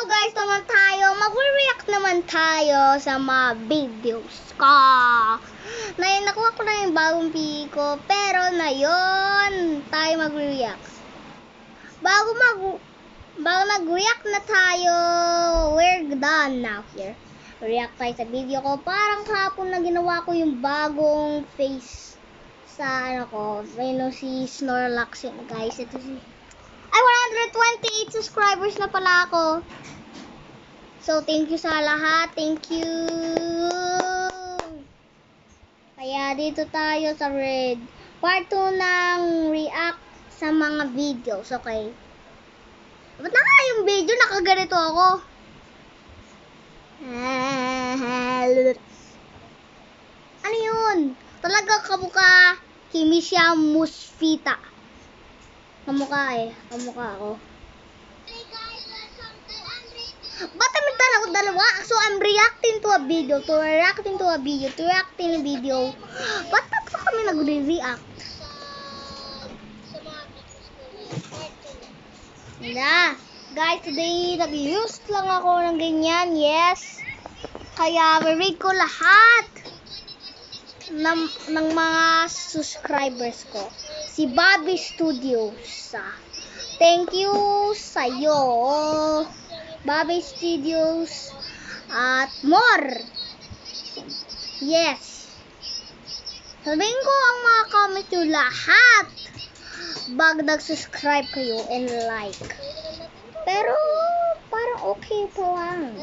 guys naman tayo, mag-react naman tayo sa mga videos ko. Nakuha ko na yung bagong PE ko, pero na yun, tayo mag-react. Bago mag-react na tayo, we're done now here. React tayo sa video ko. Parang kahapon na ginawa ko yung bagong face sa ano ko. Ayun si Snorlax yun, guys. Ito si... Ay, 128 subscribers na pala ako. So, thank you sa lahat. Thank you. Kaya dito tayo sa Red. Part 2 ng react sa mga videos. Okay. Ba't na nga yung video? Nakaganito ako. Ano yun? Talaga kamukha Kimisha Musfita. Kamukha eh. Kamukha ako. Ba't may tanong dalawa? So I'm reacting to a video. Ba't tatlo kami nagre-react? Na. Guys, today nag-use lang ako ng ganyan. Yes. Kaya read ko lahat ng mga subscribers ko. Si Bobby Studios. Thank you sa'yo, Bobby Studios. At more. Yes. Sabihin ko ang mga comment nyo lahat. Bag nag-subscribe kayo and like. Pero, parang okay po lang.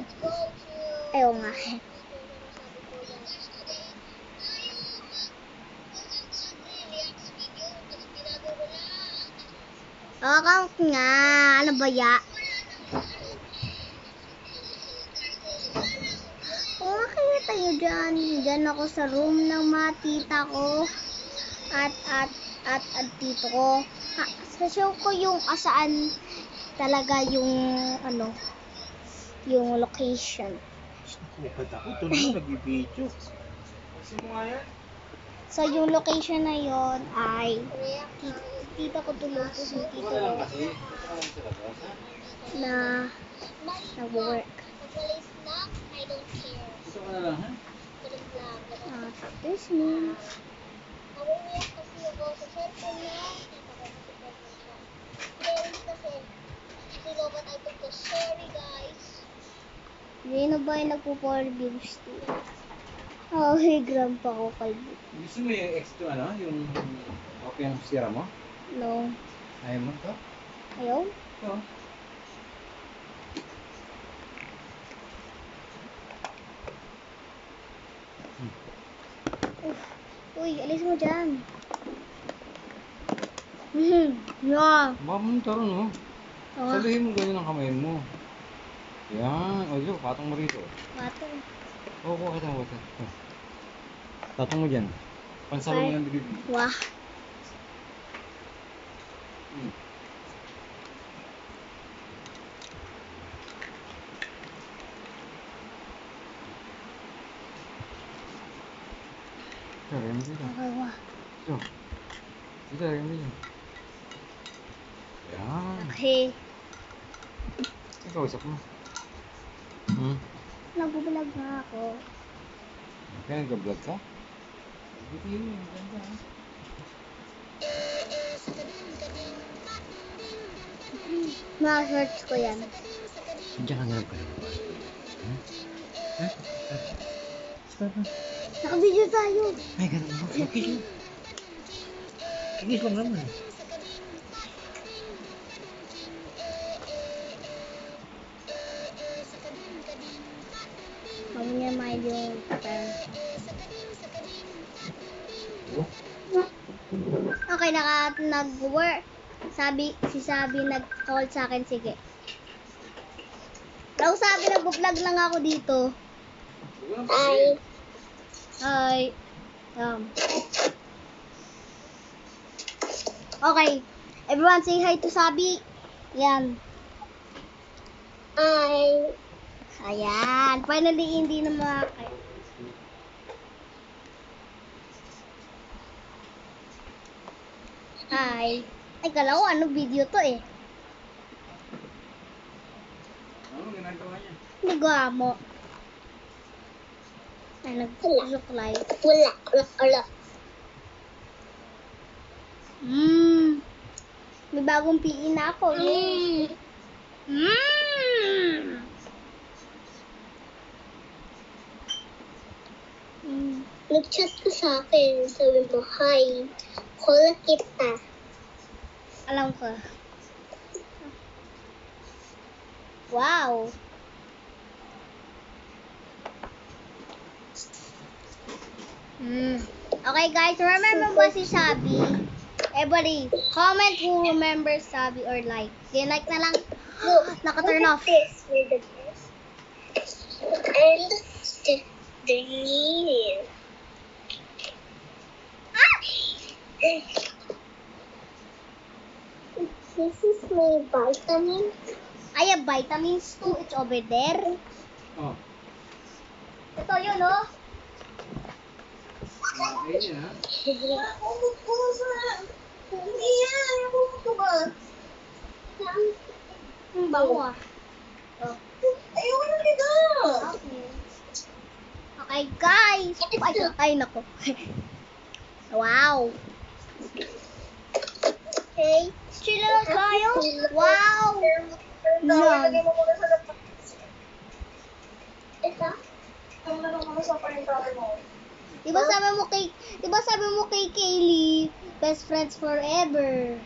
Ayaw nga. Account nga. Ano ba ya? Kung makikita nyo dyan, dyan ako sa room ng mga tita ko. At tito ko. Sa show ko yung asaan talaga yung ano, yung location. Ito naman nag-video. Kasi mo nga yan. So yung location na yon ay tita ko tulog ko si tito ko na nag-work. Ito ka na lang, ha? There's me. Hindi na ba yung nagpo-4 views dito? Oh, gram pa ako kalbo. Gusto mo yung extra, ano? Yung okay ang sira mo? No. Ayaw mo ito? Ayaw? Ito. Uy, alis mo dyan. Yeah. Baka mo taro, no? Saluhin mo ganyan ang kamay mo. Yan. O, yun. Patong mo rito. Patong. Oo, kita mo. Patong mo dyan. Pansalo mo ng bibig. Wah. Lagay mo dito. Okay, wah. Ito. Dito, lagay mo dito. Yan. Okay. Ikaw, usap mo. Nagbubulag na ako. Kaya nag-vlog ka? Dito yun. Ganda, ha? Ma-search ko yan. Diyan ka nalap ka rin. Naka-video tayo. Ay, ganun mo. Okay lang. English lang naman. Huwag niya mind yung parents. Okay, nag-work. Sabi nag-call sa akin, sige. Daw sabi, nag-vlog lang ako dito. Hi. Hi. Okay. Everyone say hi to Sabi. Yan. Hi. Ayan. Finally, hindi na makakain. Hi. Ay, kala ko ano video to eh. Ano ginagawa niya? Nagawa mo. Ay, nagsusuklay. Wala. May bagong PE na ako. Nag-chat ka sa akin. Sabi mo, hi. Call kita. Alam ko. Wow. Okay guys, remember ba si Sabi? Everybody, comment who remembers Sabi or like. Like na lang. Naka-turn off. This with the and the knee. This is my vitamin. I have vitamins too. It's over there. Oh. Ito yun, oh. Okay niya. Bango ah. Oh. Okay guys. Ay nako. Wow. Okay. Chill lang tayo. Wow. Yan. Diba sabi mo kay Kaylee, best friends forever.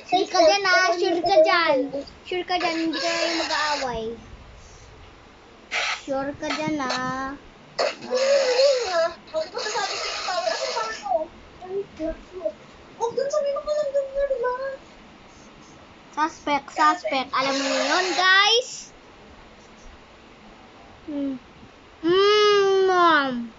Sure ka dyan ah, sure ka dyan. Sure ka dyan, hindi ka yung mag-aaway. Sure ka dyan ah. Suspect. Alam mo yun, guys? Mom.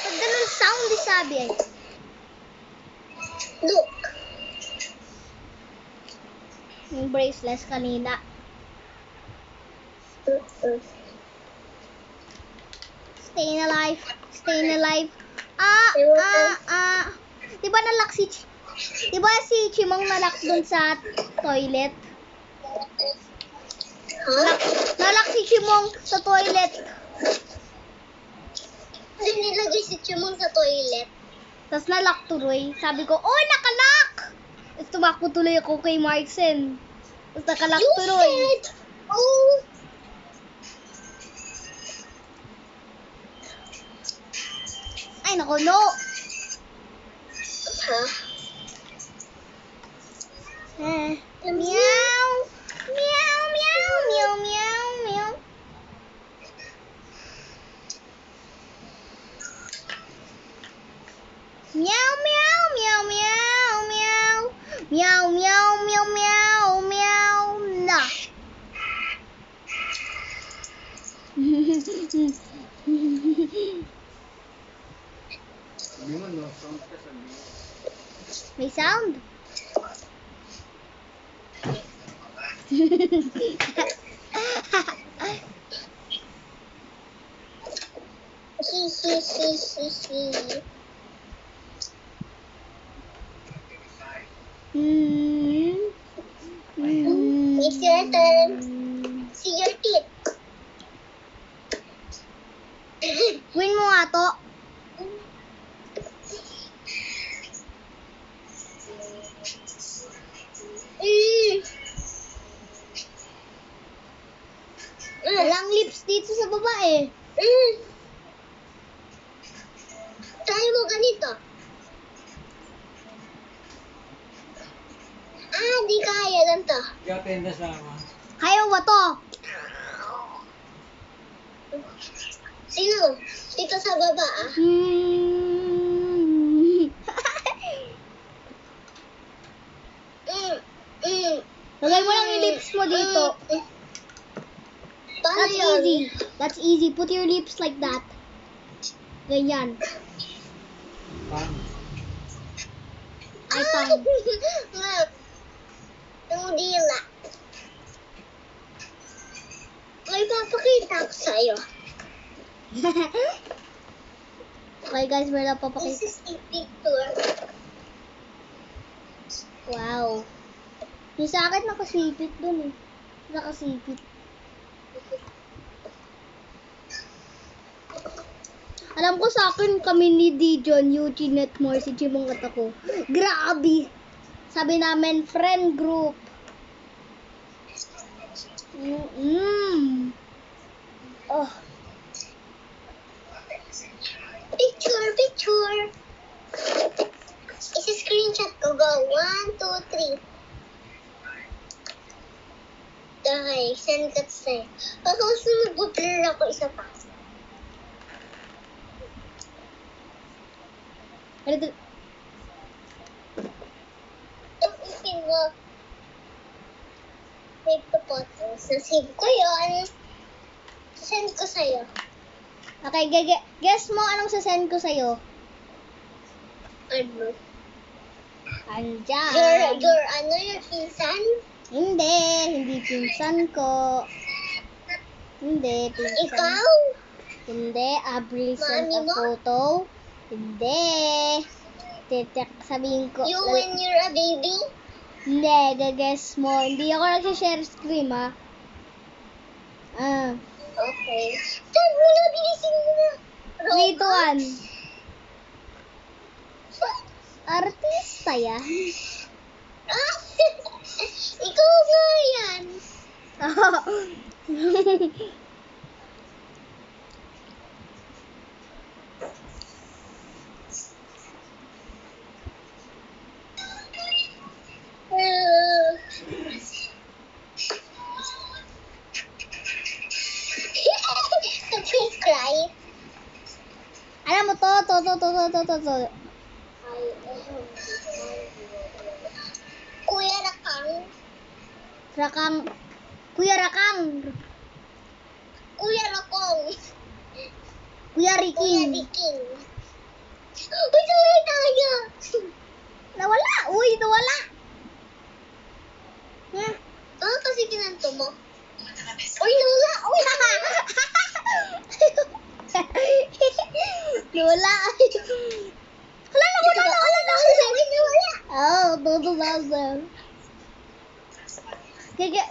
Pag ganun sound, di sabi ay. Look. Yung bracelets kanina. Staying alive. Diba nalak diba si Chimong nalak dun sa toilet? Nalak si Chimong sa toilet. Kasi nilagay si Chimong sa toilet. Tapos nalak tuloy. Sabi ko, oy, nakalak! Tapos tumakbo tuloy ako kay Marcin. Tapos nakalak tuloy. said, oh. Ay, naku, no. Huh? Meow. Meow. Na. Sabi mo, no sound ka sabi mo. May sound? It's your turn. See your teeth. Win mo nga to. Walang lips dito sa baba eh. Try mo ganito. Di kaya ganito. Gatenda sa ama. Kaya ba to? Sino? Dito sa baba Lagay mo lang yung lips mo dito. Paano That's yun? easy. That's easy. Put your lips like that. Ganyan. Paano? Ay, pang. Yung dila. May papakita ko sa'yo. Okay guys, wala pa This pakita. is a picture. Wow. Yung sa akin nakasipit dun eh. Nakasipit. Alam ko sa akin kami ni Dijon, Eugene Netmore, si Jimong at ako. Grabe! Sabi namin, friend group. Oh, Picture. Isi-screenshot ko. Go. 1, 2, 3. Okay, send ko sa'yo. Ako sumag-blur ako isa pa. ano Tapos mo. Save to photos. Nasave ko yun. Send ko sa'yo. Okay, guess mo anong sasend ko sa'yo? Ano? Andyan. Your pinsan? Hindi pinsan ko. Hindi, pinsan. Ikaw? Hindi, Abril sent Mami a mo? photo. Hindi. Sabihin ko. You when you're a baby? Hindi, guess mo. Hindi ako nagsishare screen, ha? Okay. Saan mo na? Bilisin mo na. 3, 2, 1. Artista yan. Ah! Ikaw nga yan. Please cry. Alam mo to. Kuya Rakang. Kuya Rakang. Kuya Rakong. Kuya Kuya Riking. Diking. Uy, tuloy tayo. Nawala. Nawala. Kasi kinanto mo. Uy, nawala. Uy, Nawala. Hala, nawala. Oh, 2,000.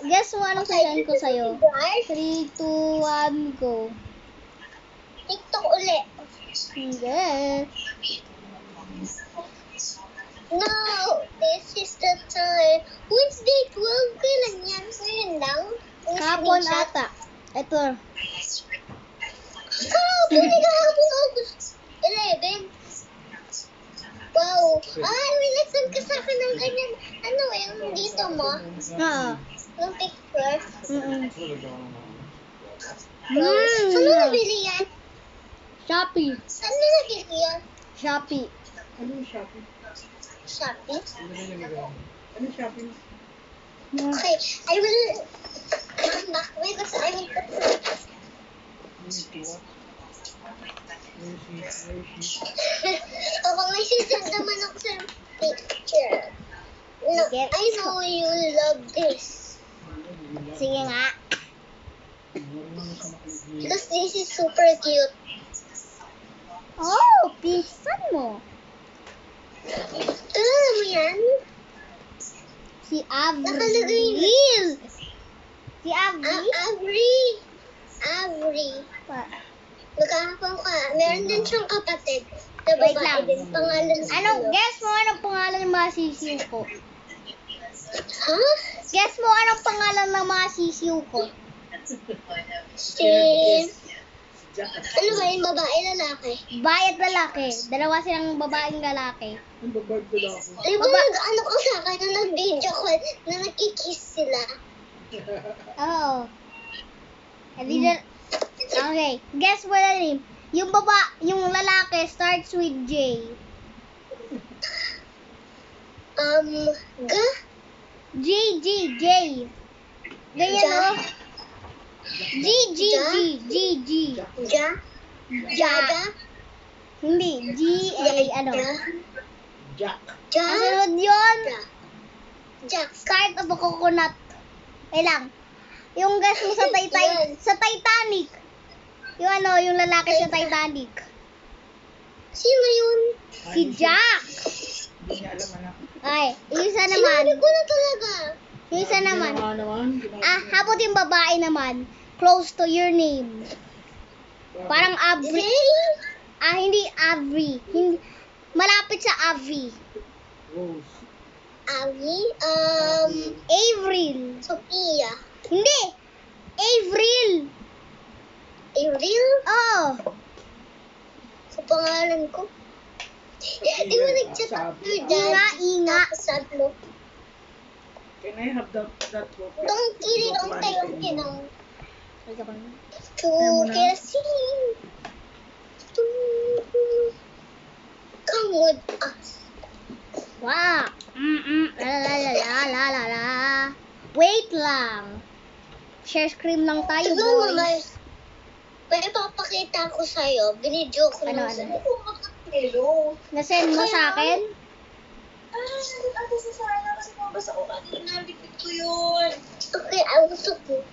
Guess mo anong sasend ko sa'yo? 3, 2, 1, go. TikTok uli. Hindi. No, this is the time. Wednesday 12, kailan yan? Ngayon lang? Kahapon ata. Ito. Kahapon, August 11. Wow. May nag-send ka sa akin ng ganyan. Yung dito mo? Yung picture. Saan mo nabili yan? Shopee. Saan mo nabili yan? Shopee. Shopee? Ano shopping? Okay, I will come back because I will put Kapag may sisend naman ako sa picture. No, I know you love this. Sige nga. Because this is super cute. Oh, pinsan mo. Alam mo yan? Si Nakalagay Avril. Si Avril. Avery. Pa- Magkakapang ka. Meron din siyang kapatid. Na Wait babae lang. din. Pangalan Guess mo anong pangalan ng mga sisiw ko? Ha? Guess mo anong pangalan ng mga sisiw ko? Si... Ano ba yung babae lalaki? Babae at lalaki. Dalawa silang babaeng lalaki. Ang babag ko lang ako. Di ba nag-ano ko sa akin na nag-video call na nagkikiss sila? Oo. Okay. Guess mo na rin. Yung lalaki starts with J. Ga? J. Ganyan o. G. Ja? Jaga? Hindi. G, ano. Jack. Ja? Kasunod yun. Jack. Start of a coconut. Lang. Yung guess mo sa Titanic. Yung lalaki sa Titanic. Sino yun? Si Jack. Hindi niya alam, anak. Ay, yung isa naman. Sinabi ko na talaga. Yung isa naman. Naman. Habot yung babae naman. Close to your name. Parang Avery. Zay? Hindi Avery. Hindi, malapit sa Avery. Rose. Abby? Avril. Sophia. Hindi. Avril. Ariel? Oh. Sa pangalan ko. Di mo nag-chat after that. Inga. Sabi mo, Can I have that book? don't kidding, don't kidding. Ay, ka bang? To kerosene. To come with us. Wow. La la la la la la la. Wait lang. Share screen lang tayo, Siguro boys. guys, may ipapakita ko sa'yo. Binidyo ko Ano, lang ano? sa'yo. Nasend mo sa akin? Okay, I will talk to you.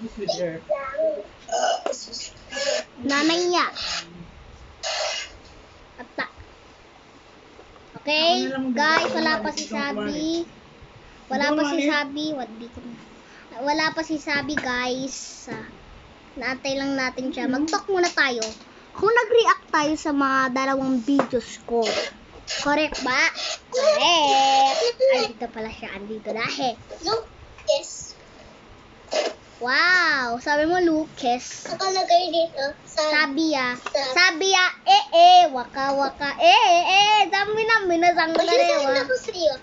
Who's with her? Nanay niya. Ata. Okay, guys, wala pa si Sabi. Wala pa si Sabi. Wala pa si Sabi, guys. Naantay lang natin siya. Mag-talk muna tayo. Kung nag-react tayo sa mga dalawang videos ko. Correct ba? Correct. Andito pala siya. Andito na. Look, yes. Wow. Sabi mo, Lucas. Nakalagay dito. Sabi ya. Waka. Sabi na, minasang ka Pag-send rewa. ako sa'yo.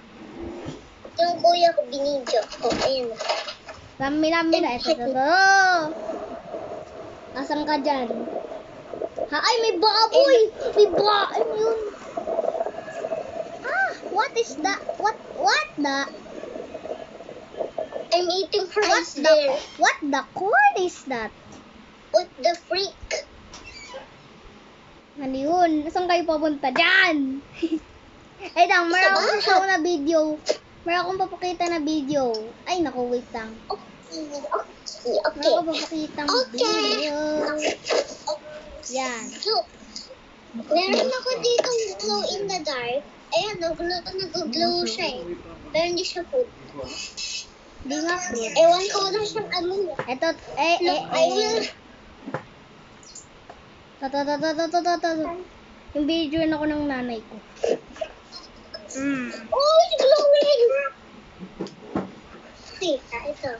Yung kuya ko, binidyo ko. Ayan. Sabi na. Ito. Asan ka dyan? Ay, may baboy! May baboy yun. What is that? What the? I'm eating fries there. What the corn is that? What the freak? Ano yun? Saan kayo papunta? Dyan! Ay, meron akong sasaw na video. Meron akong papakita na video. Ay, naku, wait lang. Okay. Meron akong papakita na video. Yan. Look. Meron ako dito glow in the dark. Ayan, nag-glow siya eh. Pero hindi siya food. Di nga fruit. Ewan ko na siyang ano niya. Eto, Look, I will... to. Yung video na ako ng nanay ko. Oh, it's glowing! Kita, ito.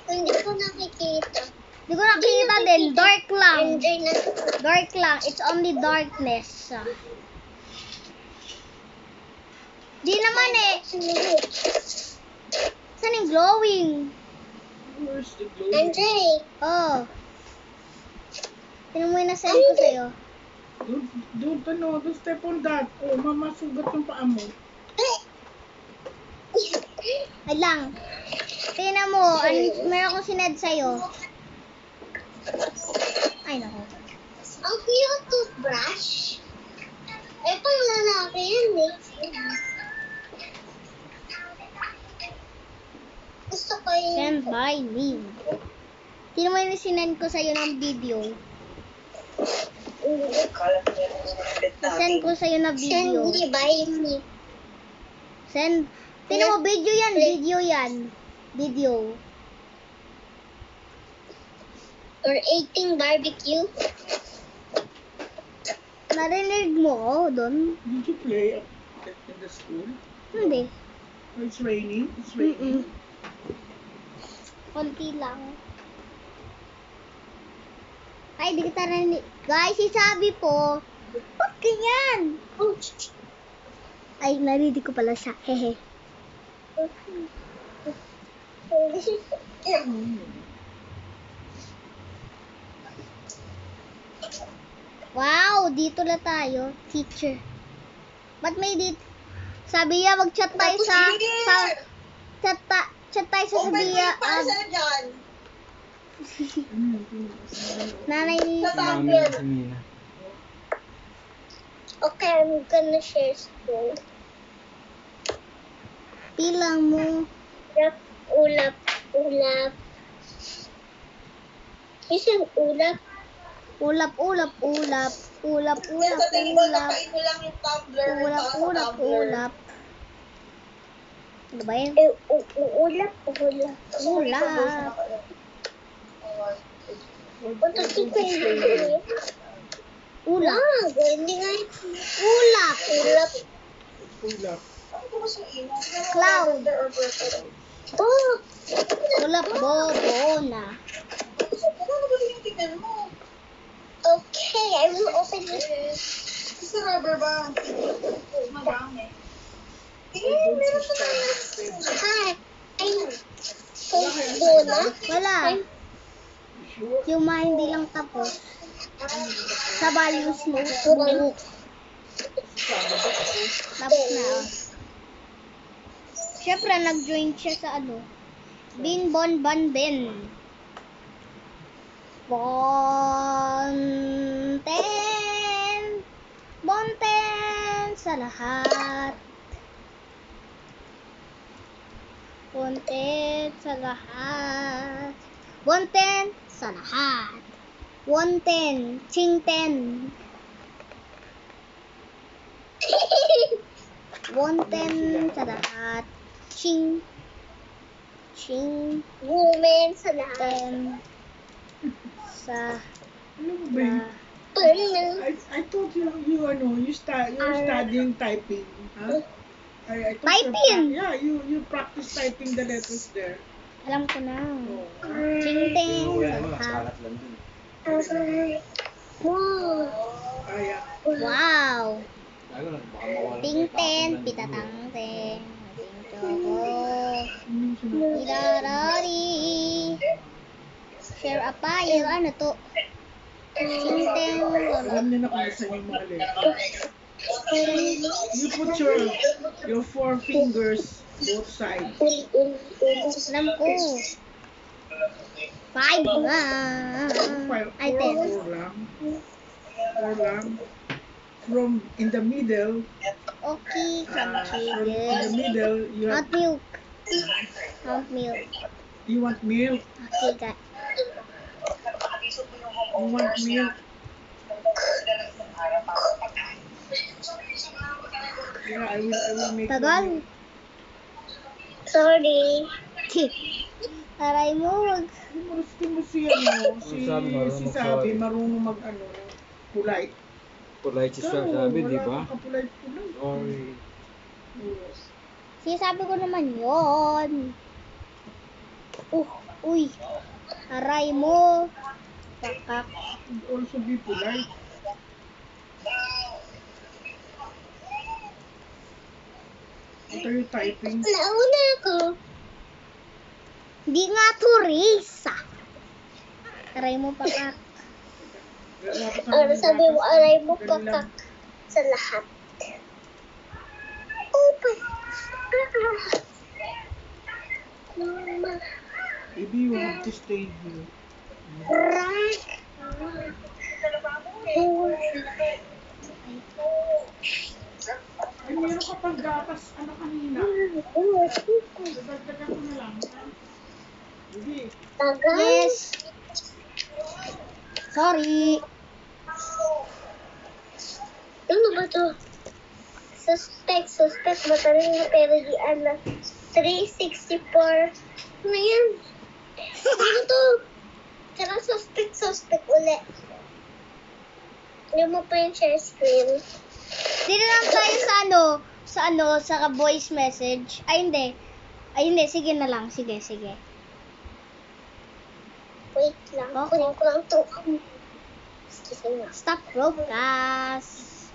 Hindi ko nakikita. Di ko nakita din. Dark lang. Enjoy na. Dark lang. It's only darkness. Di naman eh. Saan yung glowing? Where's the glow? Andre, Oh. Tingnan mo yung nasend ko sa'yo. Don't step on that. Oh, mama, sugat yung paa mo. Ay lang. Tingnan mo. Meron akong sined sa'yo. Ay, nako. ang cute toothbrush. Eh, pang lalaki yan eh. Gusto ko yun. Send by me. Tingnan mo yung sinend ko sa'yo ng video. Send ko sa'yo na Send video. me by me. Send. Tingnan mo, video yan. Video yan. Video. Or eating barbecue. Narinig mo ako doon? Did you play in the school? Hindi. Oh, it's raining? It's raining? Konti lang. Ay, di kita narinig. Guys, sabi po. Ba't ganyan? Oh, Ay, narinig ko pala siya. Hehe. this is... Wow, dito na tayo. Teacher. Ba't may dito? Sabi niya, mag-chat tayo chat tayo sa Sabiya. Nanay ni Mami si Mina. Okay, I'm gonna share screen. Tilang mo. Ulap. Ulap. Isang ulap. Ulap, ulap, ulap. Ulap, ulap, ulap. Ulap, ulap, ulap. Ano ba yun? Ulap. Ulap. Punta dito yung Ulap. hindi nga yun. Ulap. Ulap. Ulap. Cloud. Oh! Ulap, bobona. Okay, I will open it. Sa rubber ba? Madami. Hi. Dona? Wala. Yung mga hindi lang tapos. Sa values mo. Bubuk. Tapos na. Oh. Siyempre, nag-join siya sa ano. Bin, bon, ban, ben. Bonten. Bonten sa lahat. Bonten sa lahat. Bonten sa lahat. Wonten. Chingten. Wonten sa lahat. Ching. Ching. Women sa lahat. Ten. Sa Ano ba yun? I thought you're studying typing. Huh? I thought Typing? you practice typing the letters there. alam ko na. Oh. Chingten Yung sa ano, lahat. kalat lang dun. Wow. Yeah. Wow. Lalo na, baka mawala. Tingten, pitatangteng. Tingchoko. Anong sinabi? Irarari. Share a pile. Ano to? Chingteng. Alam niya na kung saan yung mga letters. You put your 4 fingers both sides. Alam ko. 5 nga. Ay, 10. 4 lang. 4 lang. From in the middle, Okay, from in the good. middle, you Not have, milk. Not milk. you want milk. Okay, got. You want milk. Yeah, I will make Tagal. you milk. Sorry. Aray mo, wag. Gusto mo si ano, si Sabi, marunong si mag-sorry. Sabi, marunong mag ano, polite. Polite si Sir sabi, di ba? Wala kang polite. Sorry. Sinasabi ko naman yon. Uy. Aray mo. Kakak. Also be polite. What are you typing? Nauna ako. Di nga to race. Aray mo, pakak. Ano sabi mo, aray mo pakak sa lahat. Open. Mama. Maybe you have to stay here. Right. Ay, meron ka pang gatas, ano kanina? Dagdagan ko na lang. Ha? Hindi. Tagal. Yes. Sorry. Ano ba to? Suspect, mataling na pero di ano. 364. Ano yan? Ano to? Tsaka suspect ulit. Hindi mo pa yung share screen. Dito lang tayo sa voice message. Ay, hindi. Sige na lang. Sige. Wait lang. Okay. Kunin ko lang to. Excuse me. Stop broadcast.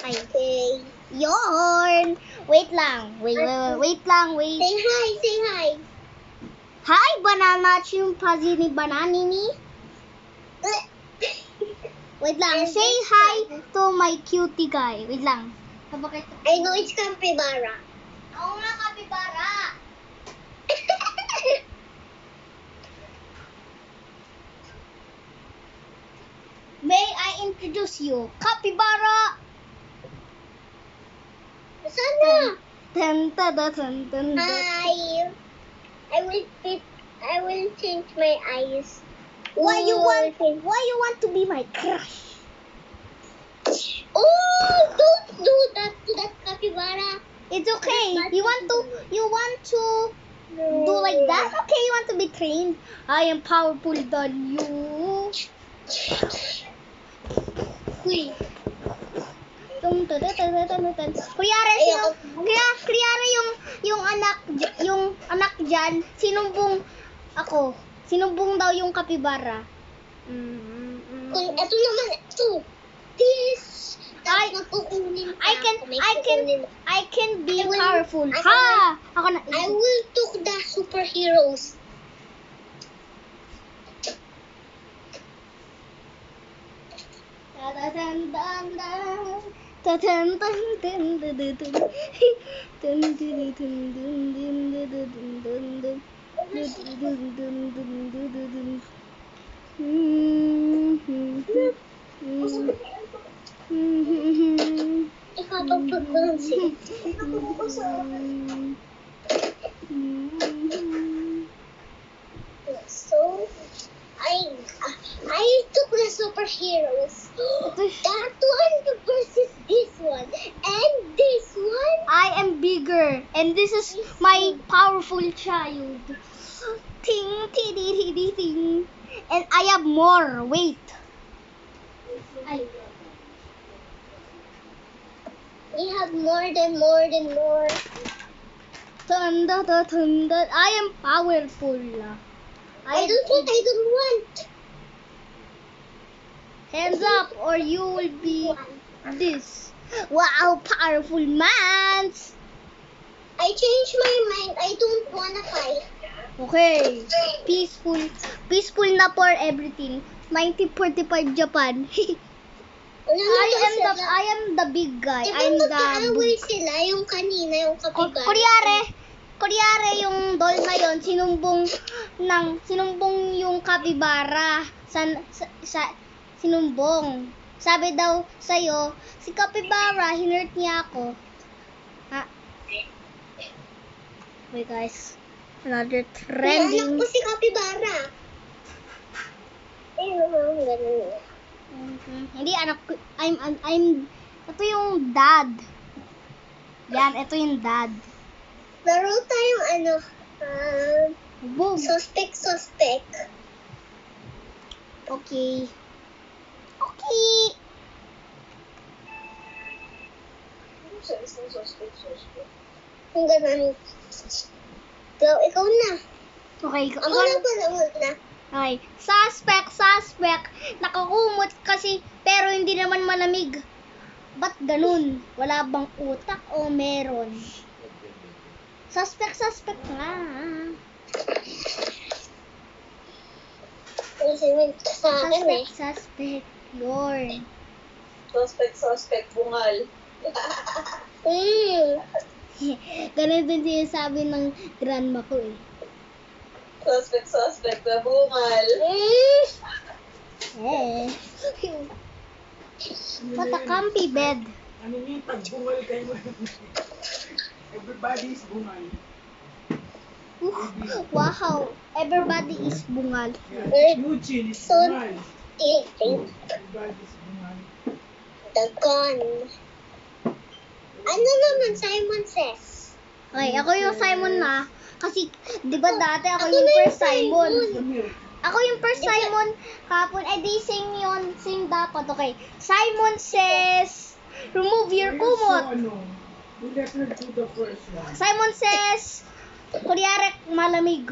Ay, Okay. yorn. Wait lang. Wait lang. Say hi. Hi, banana chimpanzee ni bananini. Wait lang. Say hi to my cutie guy. Wait lang. Bakit? I know it's capybara. Oo nga, kapibara. May I introduce you? Capybara! Sana. Dun, dun, dun, dun, dun, dun. Hi. I will change my eyes. Why you want to be my crush? Oh, don't do that to that capybara. It's okay. You want to do like that? Okay, you want to be trained. I am powerful than you. Uy. Kunyari yung anak diyan sinumbong daw yung kapibara. Kung ito naman, ito. This. I can be powerful. Ako na. I will took the superheroes. Ikaw to pag-bouncing. So, I took the superheroes. That one versus this one. And this one. I am bigger, and this is my powerful child. Ting, tiddy, ting. And I have more weight. We have more than more. Thunder. I am powerful. I don't want. Hands up, or you will be this. Wow, powerful man. I changed my mind. I don't wanna fight. Okay. Peaceful na for everything. 1945 Japan. I am the big guy. I'm the mag-aaway sila, yung kanina, yung kapibara. Kuryari yung doll na yon sinumbong yung kapibara sinumbong. Sabi daw sa'yo, si kapibara, hinurt niya ako. Ha? Wait guys, another Anak trending. ko si kapibara. Ganun. Hindi anak ko, ito yung dad. Yan, ito yung dad. Laro tayong Boom. suspect. Okay. Kung ganun. So, ikaw na. Okay, Ako na pala muna. Okay. Suspect. Nakakumot kasi, pero hindi naman malamig. Ba't ganun? Wala bang utak o meron? Suspect nga. Sa akin eh. Suspect. Lord. Suspect, bungal. Ganun din sinasabi ng grandma ko eh. Suspect na bungal. What a comfy bed. Ano niya, pag bungal kayo. Everybody is bungal. Wow. Everybody is bungal. Eugene is So, bungal. Everybody is bungal. The gun. Ano naman Simon Says? Okay, ako yung Simon na. Kasi, di ba dati ako yung first Simon? Ako yung first Simon kapon. Di same dapat. Okay. Simon Says, remove your kumot. We let her do the first one. Simon Says, kuryari malamig.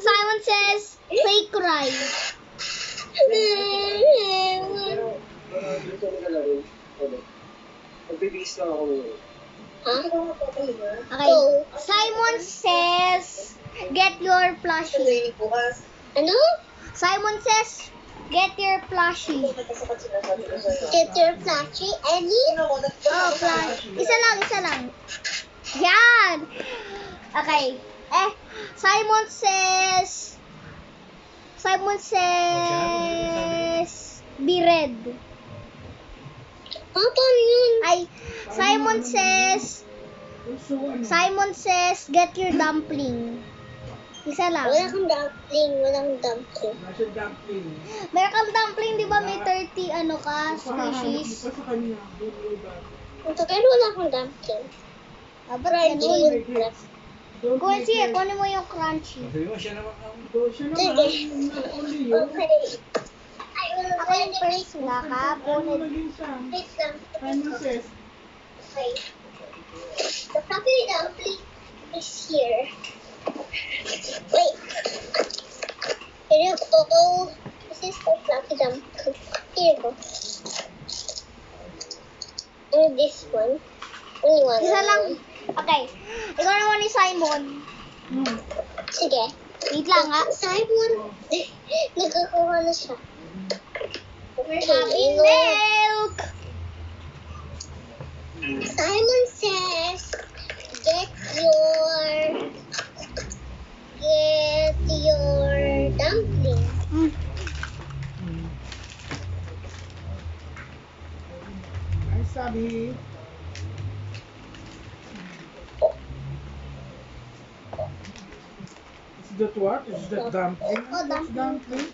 Simon Says, fake cry. Magbibis lang ako. Okay. Simon Says, get your plushie. Ano? Simon Says, get your plushie. Get your plushie, Ellie? Oh, plushie. Isa lang. Yan. Okay. Simon Says, be red. Paano yun? Simon Says, get your dumpling. Isa lang. Wala kang dumpling, walang dumpling. Nasa dumpling. Meron kang dumpling, di ba may 30 ano ka, Pahahanap mo species? pa sa kanya. Don't go back. Pero wala kang dumpling. Dapat Fried ganun. green. Don't Kung make siya, it. kunin mo yung crunchy. Sabi mo, siya naman ang... So, siya naman, not only you. Okay. I will Ako yung first Ano nakapunod. maging siya? Wait lang. Simon says, Okay. The fluffy dumpling is here. Wait. Here you go. This is the fluffy dumpling. Here you go. And this one. Only one. Isa lang. Okay. Ikaw naman ni Simon. Sige. Wait lang ha. Simon. Nagkakuha na siya. Happy Okay. milk! Simon says, get your dumpling. ay sabi, is that what? Is that dumpling? Oh, That's dumpling.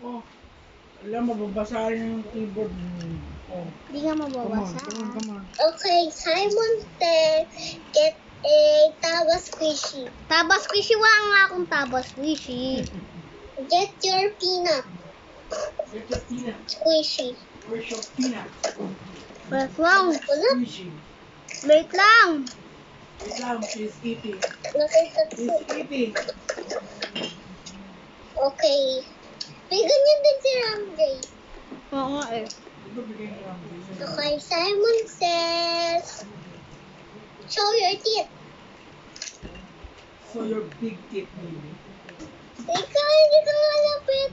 Oh, alam, mababasahin yung keyboard. Oh, Hindi nga come on, mababasa. come on. Okay, Simon says, get a taba squishy. Taba squishy, wala nga akong taba squishy. Get your peanut Get your peanut. squishy. Where's your peanut? Wait lang. Wala. Squishy. Wait lang. Wait lang, she's eating. Nakita She's eating. Okay. May ganyan din si Ramjay. Oo nga eh. Ito bigay ko lang. Okay, Simon says, show your teeth. So your big teeth, baby. Ikaw, hindi ka nga lapit.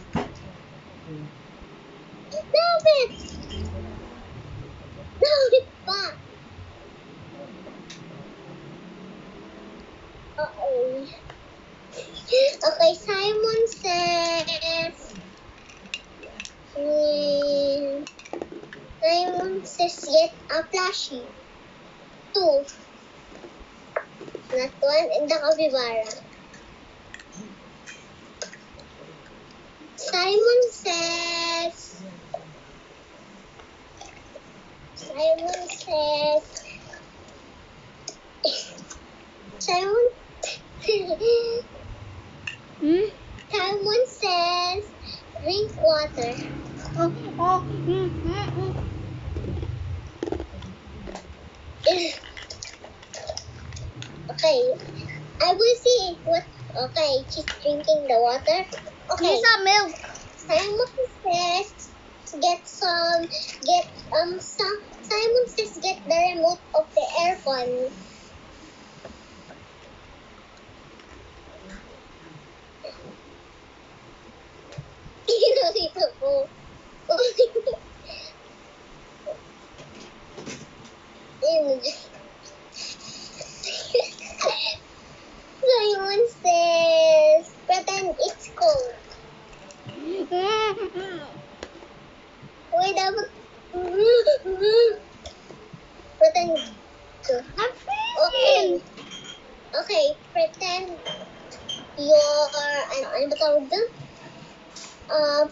Lapit. Lapit pa. Okay. Okay, Simon says, get a plushie. 2. Not 1 and the capybara. Simon says, Simon says, drink water. Okay, I will see what. Okay, she's drinking the water. Okay, Here's a milk. Simon says, Simon says get the remote of the aircon. Dito po. Simon says, pretend it's cold. Wait, dapat... Pretend... I'm Okay. Okay, pretend you're... Ano ba tawag doon?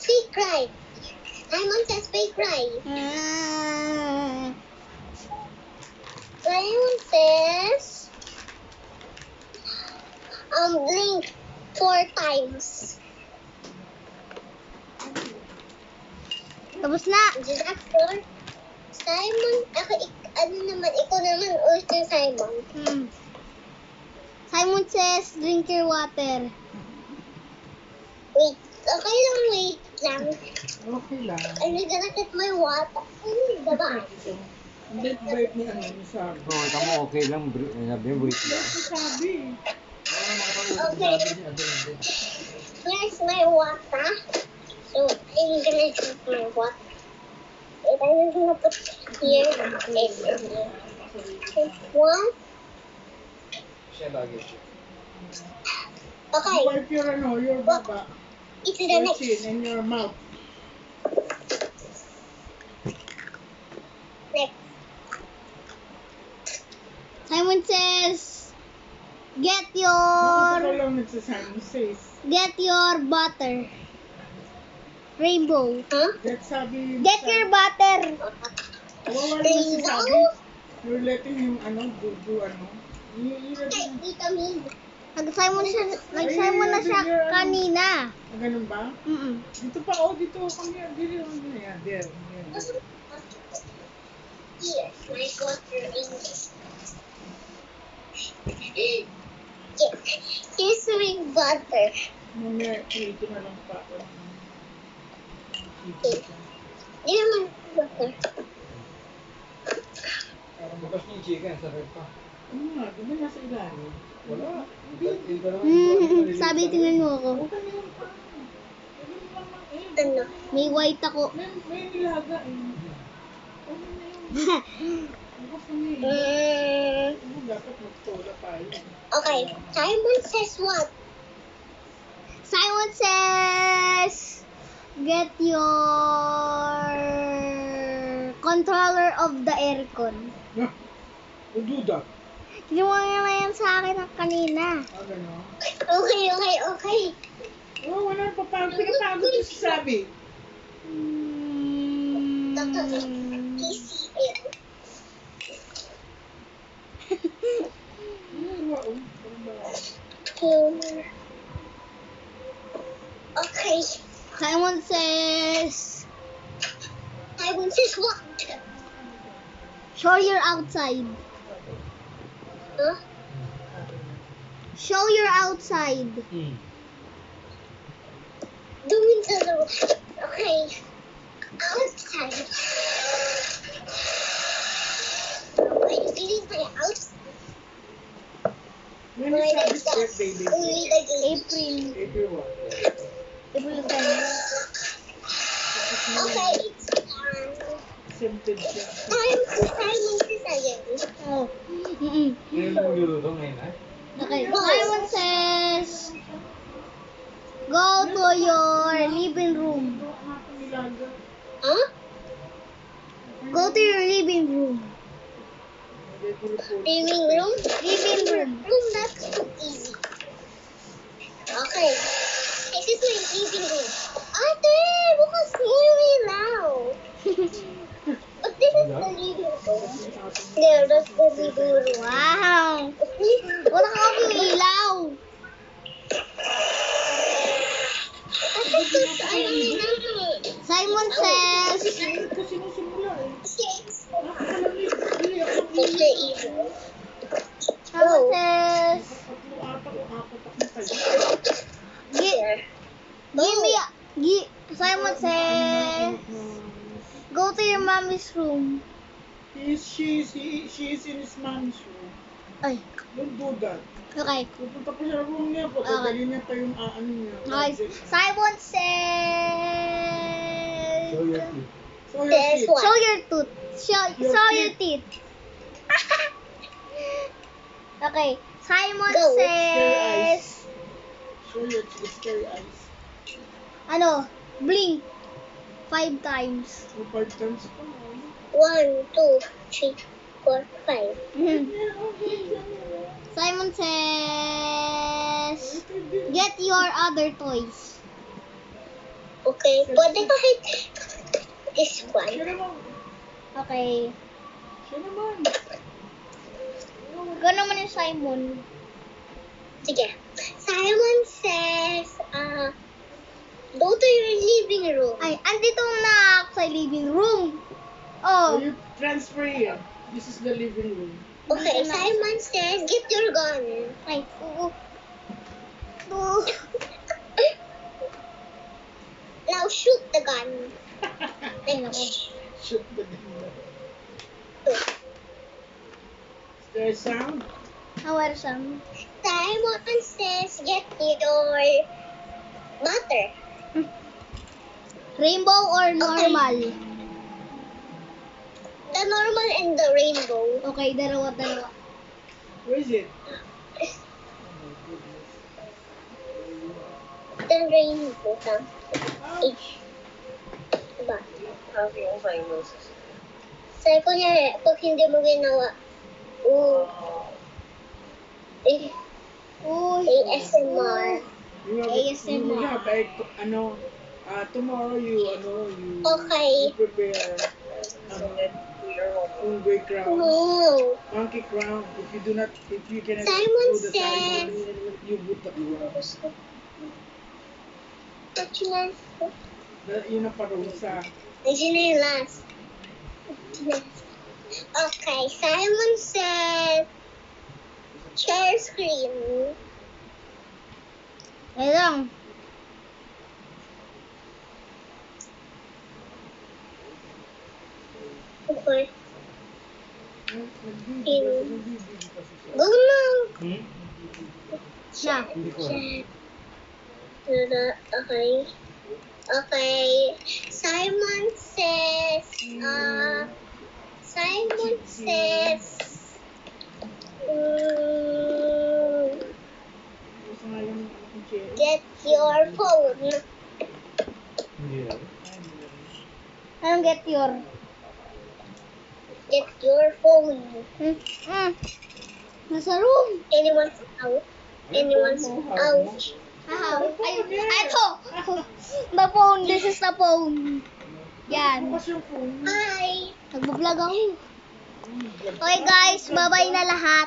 Fake cry. Simon says fake cry. Simon says... blink 4 times. Tapos na. Is that 4? Simon, ikaw naman, ulit yung Simon. Simon says, drink your water. Wait, okay lang, wait lang. Okay lang. I'm gonna get my water. Diba? Hindi, bait ni ano, ni Sabi. Oo, tama, okay lang. Sabi mo, wait lang. Si Sabi. Okay. Here's my water. So, I'm gonna drink my water. And I'm gonna put here and here. One. Siya lagi siya. Okay, Wipe your, your baba. it's the Your next. chin and your mouth. Next. Simon says, get your nagsasimon says. Get your butter. Rainbow. Huh? That sabi... Get your butter. Kawawa naman si Sabi. You're letting him, do ano. Ay, Ay, Tita Min. Nag-simon na siya kanina. ganun ba? Mm-mm. Dito pa, dito. Come here. Dito. Yan, there. Yes, my butter English. Here's my butter. Mamaya, ito na lang pa. Di naman butter. Parang bukas niya yung chicken sa rep pa. Ano nga, di ba nasa ilalim? Wala. Yun pa naman. Sabi, tingnan mo ako. Okay na lang pa. Pwede mo lang mag-egg. Ano? May white ako. May nilaga eh. Okay na yun. Bukas na yun. Dapat magtola tayo. Okay, Simon says what? Simon says, get your controller of the aircon. Who do that? Ginawa niya na yan sa akin kanina. Gano'n. Okay. Oh, wala pa pagod. Pinapagod yung sabi. PCM. Okay, Simon says, Simon says what? show your outside. Huh? Show your outside. Doing the okay. Outside. Okay, this is my outside. When is Sabi's birthday, baby? Only the gate. April. April what? April 10. Okay, it's Accepted siya. time to Simon says again. Oh. Mm-mm. Ngayon mo magluluto ngayon, ha? Okay. Simon says, go to your living room. Nilaga. Huh? Go to your living room. Living room? Living room. That's too easy. Okay. This is my living room. Ate, bukas mo yung ilaw. But this is the living room. There, that's the living room. Wow. Wala ka akong ilaw. Ate, sus, ayaw na lang. Simon says, Ito sinusimula eh. Yes. Nakalamig. Hindi ako It's the evening. Simon says, tatlo ata o apat ako kayo. There. give me, Simon says, go to your mommy's room. She is in his mom's room. Ay, Don't do that. okay. Pupunta pa sa room niya, dadalhin niya pa yung ano niya. Okay. Simon says, Show your teeth. So your There's kids. one. show your tooth. Show your teeth. Okay. Simon Go. says, Show your scary eyes. ano, blink 5 times. So 5 times pa. 1, 2, 3, 4, 5. Simon says, get your other toys. Okay, pwede kahit this one. Siya naman. Okay. Siya naman. Ikaw naman yung Simon. Sige. Simon says, go to your living room. Ay, andito na ako sa living room. Oh. You transfer here. This is the living room. Okay, Simon says, get your gun. Ay, oo. Now shoot the gun. Ay, naku. Shoot the gun. Is there a sound? How are some? Simon says, get your butter. Rainbow or normal? The normal and the rainbow. Okay, dalawa. Where is it? The rainbow. H. Diba? Sabi ko niya, pag hindi mo ginawa, Uy. ASMR. You have tomorrow you Okay. prepare unggoy crown, No. monkey crown. If you cannot Simon do the Simon, says. you put the crown. Fortunas. Yun ang parusa. Chinelas. Okay, Simon says. Share screen. Ayun lang. Okay. Nagbibigay kasi siya. Go na. Hmm? Na. Hindi ko. Okay. Okay. Simon says. Simon says. Gusto nga yung cherry. Get your phone. Hindi lang. Anong get your? Get your phone. Nasa room. Anyone's out. Anyone's out. Ayun. Ito. The phone. This is the phone. Yan. Bukas yung phone. Hi. Nagbablog ako. Okay guys, bye-bye na lahat.